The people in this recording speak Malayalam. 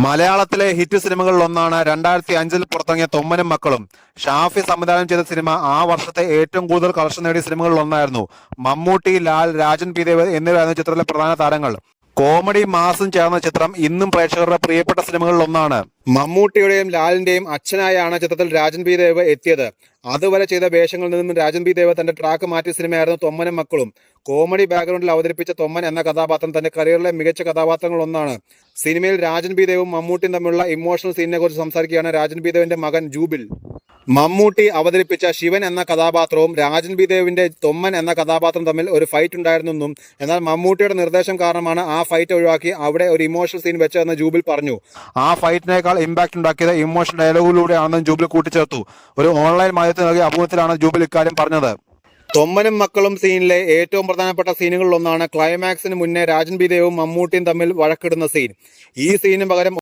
മലയാളത്തിലെ ഹിറ്റ് സിനിമകളിൽ ഒന്നാണ് 2005 പുറത്തിറങ്ങിയ തൊമ്മനും മക്കളും. ഷാഫി സംവിധാനം ചെയ്ത സിനിമ ആ വർഷത്തെ ഏറ്റവും കൂടുതൽ കളക്ഷൻ നേടിയ സിനിമകളിൽ ഒന്നായിരുന്നു. മമ്മൂട്ടി, ലാൽ, രാജൻ പി ദേവ് എന്നിവരായിരുന്നു ചിത്രത്തിലെ പ്രധാന താരങ്ങൾ. കോമഡി മാസും ചേർന്ന ചിത്രം ഇന്നും പ്രേക്ഷകരുടെ പ്രിയപ്പെട്ട സിനിമകളിൽ ഒന്നാണ്. മമ്മൂട്ടിയുടെയും ലാലിന്റെയും അച്ഛനായാണ് ചിത്രത്തിൽ രാജൻ പി ദേവ് എത്തിയത്. അതുവരെ ചെയ്ത വേഷങ്ങളിൽ നിന്നും രാജൻ പി ദേവ് തന്റെ ട്രാക്ക് മാറ്റിയ സിനിമയായിരുന്നു തൊമ്മനും മക്കളും. കോമഡി ബാക്ക്ഗ്രൗണ്ടിൽ അവതരിപ്പിച്ച തൊമ്മൻ എന്ന കഥാപാത്രം തന്റെ കരിയറിലെ മികച്ച കഥാപാത്രങ്ങളിൽ ഒന്നാണ്. സിനിമയിൽ രാജൻ പി ദേവും മമ്മൂട്ടിയും തമ്മിലുള്ള ഇമോഷണൽ സീനിനെ കുറിച്ച് സംസാരിക്കുകയാണ് രാജൻ പി ദേവിന്റെ മകൻ ജൂബിൽ. മമ്മൂട്ടി അവതരിപ്പിച്ച ശിവൻ എന്ന കഥാപാത്രവും രാജൻ പി ദേവിന്റെ തൊമ്മൻ എന്ന കഥാപാത്രം തമ്മിൽ ഒരു ഫൈറ്റ് ഉണ്ടായിരുന്നെന്നും, എന്നാൽ മമ്മൂട്ടിയുടെ നിർദ്ദേശം കാരണമാണ് ആ ഫൈറ്റ് ഒഴിവാക്കി അവിടെ ഒരു ഇമോഷണൽ സീൻ വെച്ചതെന്ന് ജൂബിൽ പറഞ്ഞു. ആ ഫൈറ്റിനേക്കാൾ ഇമ്പാക്ട് ഉണ്ടാക്കിയത് ഇമോഷണൽ ഡയലോഗിലൂടെയാണെന്നും ജൂബിൽ കൂട്ടിച്ചേർത്തു. ഒരു ഓൺലൈൻ മാധ്യമത്തിന് നൽകിയ അഭിമുഖത്തിലാണ് ജൂബിൽ ഇക്കാര്യം പറഞ്ഞത്. തൊമ്മനും മക്കളും സീനിലെ ഏറ്റവും പ്രധാനപ്പെട്ട സീനുകളിലൊന്നാണ് ക്ലൈമാക്സിന് മുന്നേ രാജൻ പി ദേവും മമ്മൂട്ടിയും തമ്മിൽ വഴക്കിടുന്ന സീൻ. ഈ സീനിന് പകരം